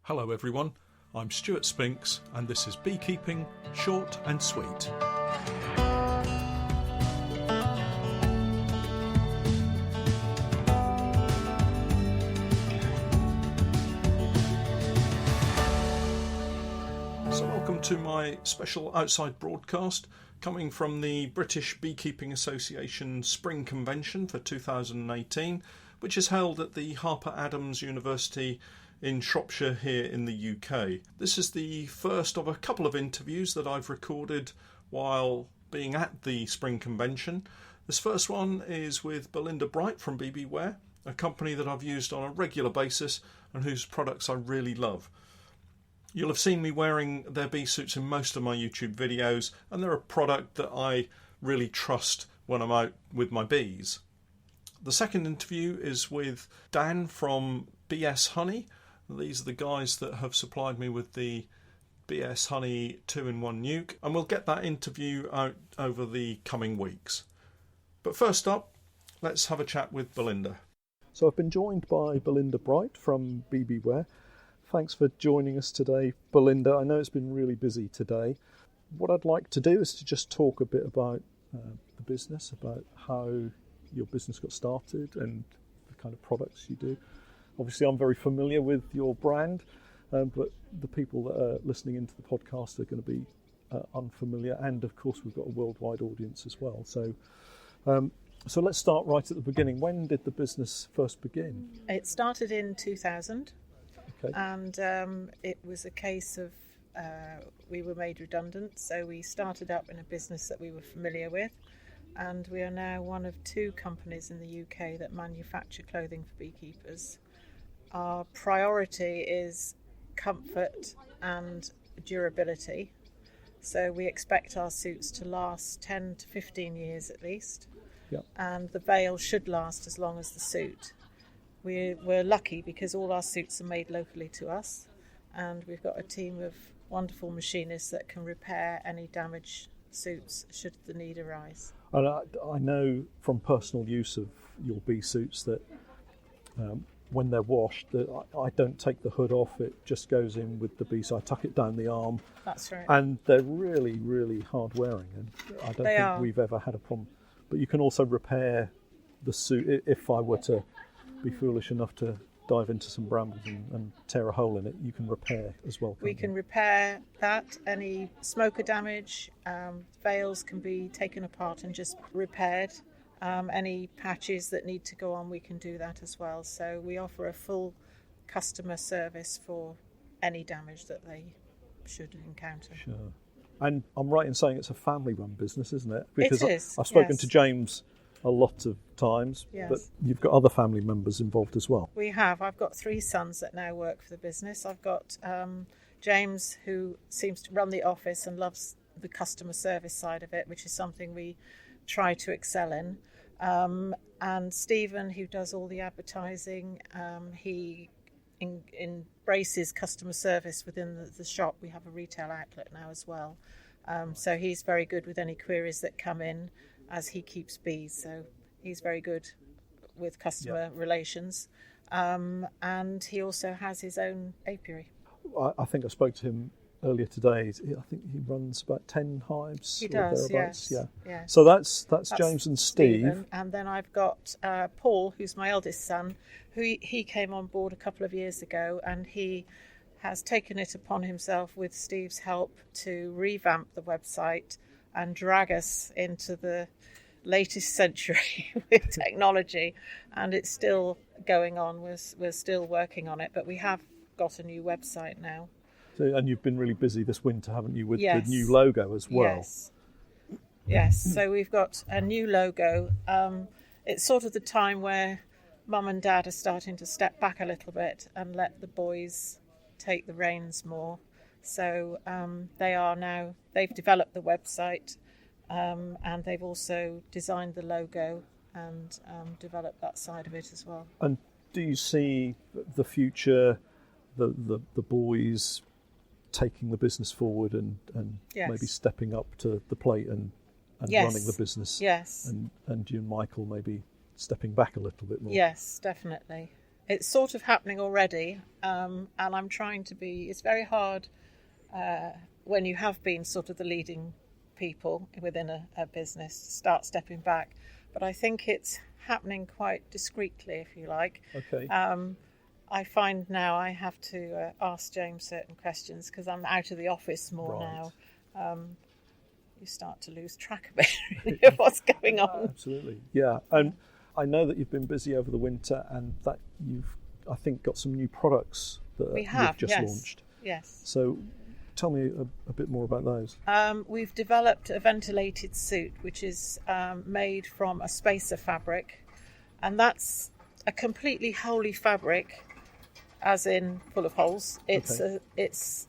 Hello everyone, I'm Stuart Spinks and this is Beekeeping Short and Sweet. So welcome to my special outside broadcast coming from the British Beekeeping Association Spring Convention for 2018, which is held at the Harper Adams University in Shropshire here in the UK. This is the first of a couple of interviews that I've recorded while being at the Spring Convention. This first one is with Belinda Bright from BBWear, a company that I've used on a regular basis and whose products I really love. You'll have seen me wearing their bee suits in most of my YouTube videos, and they're a product that I really trust when I'm out with my bees. The second interview is with Dan from BS Honey. These are the guys that have supplied me with the BS Honey 2-in-1 nuke, and we'll get that interview out over the coming weeks. But first up, let's have a chat with Belinda. So I've been joined by Belinda Bright from BBWear. Thanks for joining us today, Belinda. I know it's been really busy today. What I'd like to do is to just talk a bit about the business, about how your business got started and the kind of products you do. Obviously, I'm very familiar with your brand, but the people that are listening into the podcast are going to be unfamiliar. And of course, we've got a worldwide audience as well. So let's start right at the beginning. When did the business first begin? It started in 2000. Okay. And it was a case of we were made redundant, so we started up in a business that we were familiar with, and we are now one of two companies in the UK that manufacture clothing for beekeepers. Our priority is comfort and durability, so we expect our suits to last 10 to 15 years at least. Yep. And the veil should last as long as the suit. We're lucky because all our suits are made locally to us, and we've got a team of wonderful machinists that can repair any damaged suits should the need arise. And I know from personal use of your bee suits that when they're washed, that I don't take the hood off, it just goes in with the bee, so I tuck it down the arm. That's right. And they're really, really hard wearing, and I don't think we've ever had a problem. But you can also repair the suit if I were to be foolish enough to dive into some brambles and tear a hole in it. You can repair as well. We can repair that. Any smoker damage, veils can be taken apart and just repaired. Any patches that need to go on, we can do that as well. So we offer a full customer service for any damage that they should encounter. Sure. And I'm right in saying it's a family-run business, isn't it? Because it is. I've spoken to James a lot of times, yes. But you've got other family members involved as well. We have. I've got 3 sons that now work for the business. I've got James, who seems to run the office and loves the customer service side of it, which is something we try to excel in. And Stephen, who does all the advertising, he embraces customer service within the shop. We have a retail outlet now as well. So he's very good with any queries that come in, as he keeps bees, so he's very good with customer relations. And he also has his own apiary. I think I spoke to him earlier today. I think he runs about 10 hives. He does, yes. Yeah. Yes. So that's James and Steve. Stephen. And then I've got Paul, who's my eldest son, who he came on board a couple of years ago, and he has taken it upon himself with Steve's help to revamp the website and drag us into the latest century with technology, and it's still going on. We're still working on it, but we have got a new website now. So, and you've been really busy this winter, haven't you, with Yes. the new logo as well? Yes. So we've got a new logo. It's sort of the time where Mum and Dad are starting to step back a little bit and let the boys take the reins more. So they've developed the website, and they've also designed the logo and developed that side of it as well. And do you see the future, the boys taking the business forward and Yes. maybe stepping up to the plate and Yes. running the business? Yes. And you and Michael maybe stepping back a little bit more? Yes, definitely. It's sort of happening already, and I'm trying to be. It's very hard when you have been sort of the leading people within a business to start stepping back. But I think it's happening quite discreetly, if you like. Okay. I find now I have to ask James certain questions because I'm out of the office more now. You start to lose track of it, really, of what's going on. Absolutely, yeah. And I know that you've been busy over the winter and that you've, I think, got some new products that you've just launched. Yes. So tell me a bit more about those. We've developed a ventilated suit, which is made from a spacer fabric. And that's a completely holey fabric, as in full of holes. It's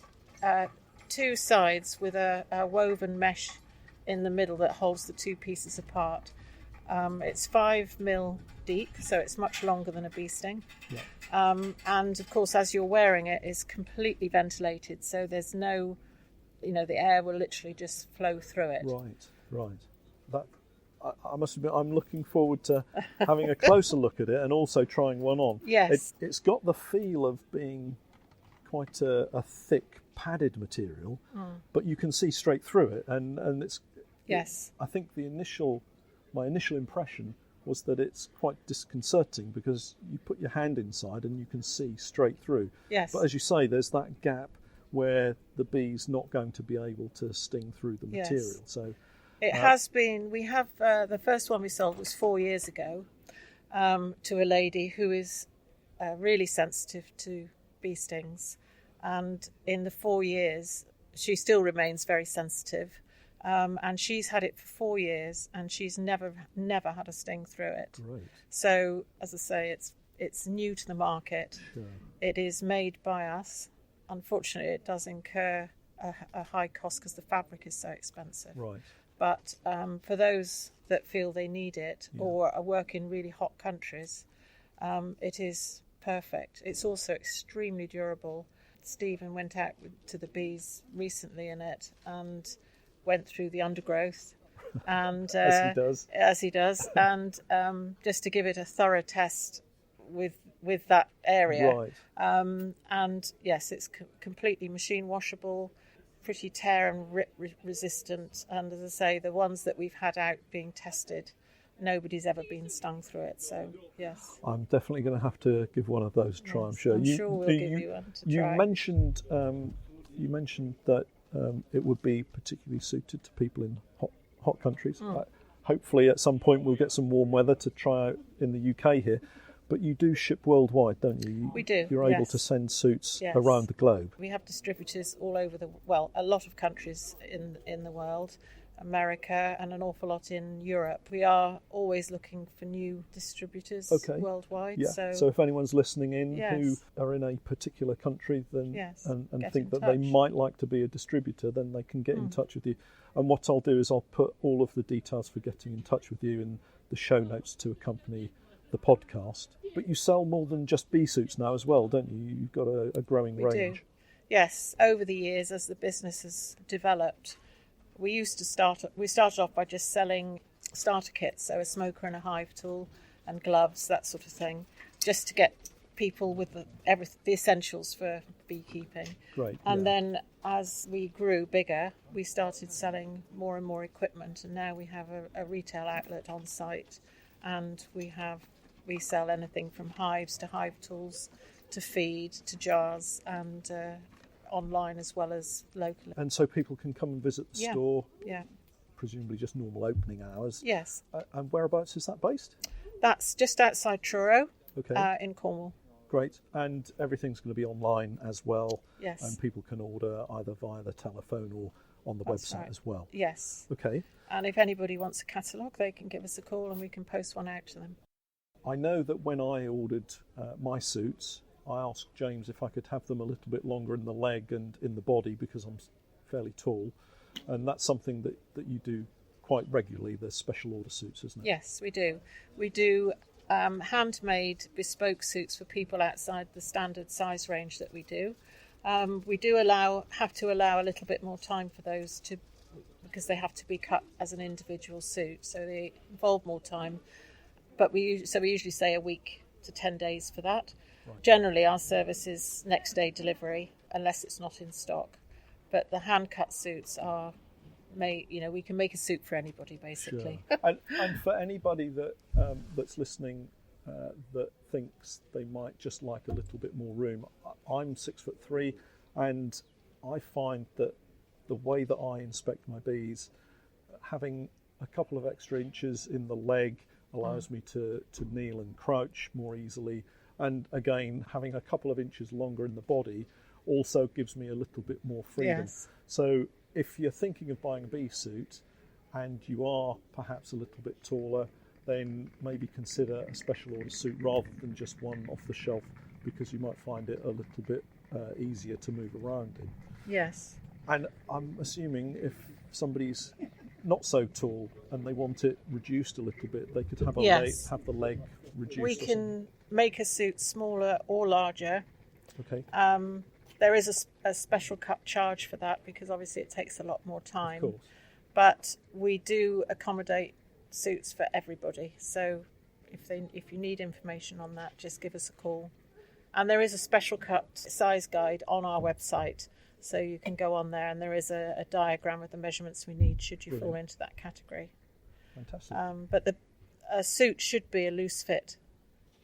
two sides with a woven mesh in the middle that holds the two pieces apart. It's 5 mil deep, so it's much longer than a bee sting. Yeah. And of course, as you're wearing it, it's completely ventilated, so there's no, the air will literally just flow through it. Right. That I must admit, I'm looking forward to having a closer look at it and also trying one on. Yes. It's got the feel of being quite a thick padded material, but you can see straight through it, and it's. Yes. I think my initial impression was that it's quite disconcerting because you put your hand inside and you can see straight through. Yes. But as you say, there's that gap where the bee's not going to be able to sting through the material. Yes. So it has been. We have the first one we sold was 4 years ago to a lady who is really sensitive to bee stings, and in the 4 years she still remains very sensitive. And she's had it for 4 years, and she's never had a sting through it. Great. So, as I say, it's new to the market. Yeah. It is made by us. Unfortunately, it does incur a high cost because the fabric is so expensive. Right. But for those that feel they need it or are work in really hot countries, it is perfect. It's also extremely durable. Stephen went out to the bees recently in it and went through the undergrowth, and as he does, and just to give it a thorough test with that area. Right. And yes, it's completely machine washable, pretty tear and rip resistant, and as I say, the ones that we've had out being tested, nobody's ever been stung through it. So yes, I'm definitely going to have to give one of those a try. Yes, I'm sure. I'm sure we'll give you one to try. You mentioned that it would be particularly suited to people in hot countries. Hopefully, at some point, we'll get some warm weather to try out in the UK here. But you do ship worldwide, don't you? We do. You're able to send suits around the globe. We have distributors all over a lot of countries in the world, America, and an awful lot in Europe. We are always looking for new distributors worldwide. Yeah. So if anyone's listening in who are in a particular country then and think that they might like to be a distributor, then they can get in touch with you. And what I'll do is I'll put all of the details for getting in touch with you in the show notes to accompany the podcast. But you sell more than just bee suits now as well, don't you? You've got a growing range. We do. Yes. Over the years, as the business has developed, we started off by just selling starter kits, so a smoker and a hive tool and gloves, that sort of thing, just to get people with the essentials for beekeeping. Great. And then as we grew bigger, we started selling more and more equipment, and now we have a retail outlet on site, and we sell anything from hives to hive tools to feed to jars, and online as well as locally. And so people can come and visit the store, presumably just normal opening hours. Yes. And whereabouts is that based? That's just outside Truro, in Cornwall. Great. And everything's going to be online as well. Yes. And people can order either via the telephone or on the website as well. Yes. Okay. And if anybody wants a catalogue, they can give us a call and we can post one out to them. I know that when I ordered my suits, I asked James if I could have them a little bit longer in the leg and in the body because I'm fairly tall. And that's something that you do quite regularly, the special order suits, isn't it? Yes, we do. We do handmade bespoke suits for people outside the standard size range that we do. We do have to allow a little bit more time for those because they have to be cut as an individual suit, so they involve more time. But we usually say a week to 10 days for that. Right. Generally, our service is next day delivery, unless it's not in stock. But the hand-cut suits are made, we can make a suit for anybody, basically. Sure. And for anybody that's listening that thinks they might just like a little bit more room, I'm 6'3", and I find that the way that I inspect my bees, having a couple of extra inches in the leg allows me to kneel and crouch more easily, and again, having a couple of inches longer in the body also gives me a little bit more freedom. Yes. So if you're thinking of buying a bee suit and you are perhaps a little bit taller, then maybe consider a special order suit rather than just one off the shelf, because you might find it a little bit easier to move around in. Yes. And I'm assuming if somebody's not so tall and they want it reduced a little bit, they could have have the leg reduced. We can make a suit smaller or larger. Okay. There is a special cut charge for that, because obviously it takes a lot more time. Of course. But we do accommodate suits for everybody. So if you need information on that, just give us a call. And there is a special cut size guide on our website, so you can go on there, and there is a diagram of the measurements we need should you fall into that category. Fantastic. But a suit should be a loose fit,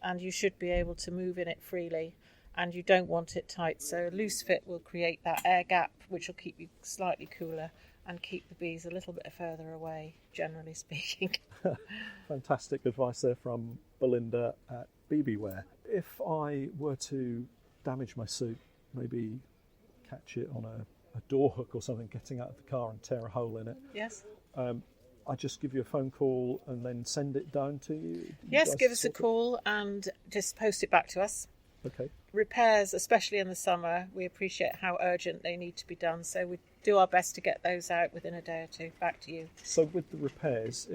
and you should be able to move in it freely, and you don't want it tight. So a loose fit will create that air gap, which will keep you slightly cooler and keep the bees a little bit further away, generally speaking. Fantastic advice there from Belinda at BBWear. If I were to damage my suit, maybe catch it on a door hook or something, getting out of the car and tear a hole in it. Yes. I just give you a phone call and then send it down to you? Yes, give us a call and just post it back to us. Okay. Repairs, especially in the summer, we appreciate how urgent they need to be done, so we do our best to get those out within a day or two back to you. So with the repairs,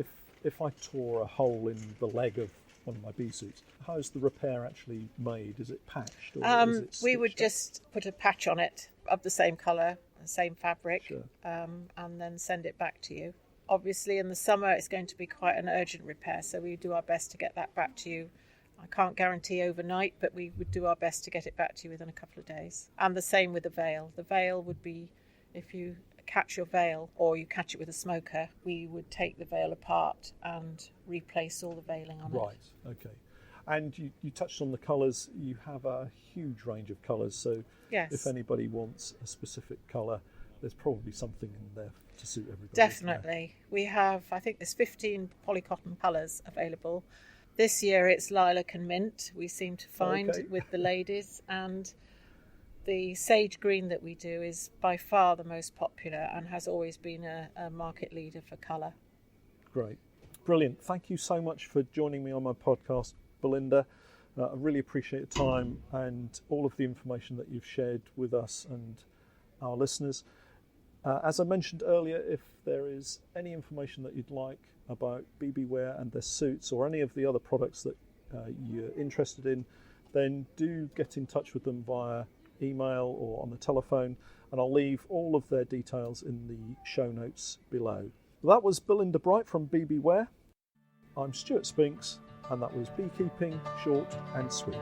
if I tore a hole in the leg of one of my bee suits, how's the repair actually made? Is it patched? Or is it we would stitched up? just put a patch on it of the same colour, the same fabric, Sure. and then send it back to you. Obviously, in the summer, it's going to be quite an urgent repair, so we do our best to get that back to you. I can't guarantee overnight, but we would do our best to get it back to you within a couple of days. And the same with the veil. The veil would be, if you catch your veil or you catch it with a smoker, we would take the veil apart and replace all the veiling on it. Right, okay. And you touched on the colours. You have a huge range of colours, so Yes. if anybody wants a specific colour, there's probably something in there to suit everybody. Definitely. We have, I think there's 15 polycotton colours available. This year it's lilac and mint, we seem to find, Okay. with the ladies, and the sage green that we do is by far the most popular and has always been a market leader for colour. Great. Brilliant. Thank you so much for joining me on my podcast, Belinda. I really appreciate your time and all of the information that you've shared with us and our listeners. As I mentioned earlier, if there is any information that you'd like about BBWear and their suits, or any of the other products that you're interested in, then do get in touch with them via email or on the telephone, and I'll leave all of their details in the show notes below. That was Belinda Bright from BBWear. I'm Stuart Spinks, and that was Beekeeping Short and Sweet.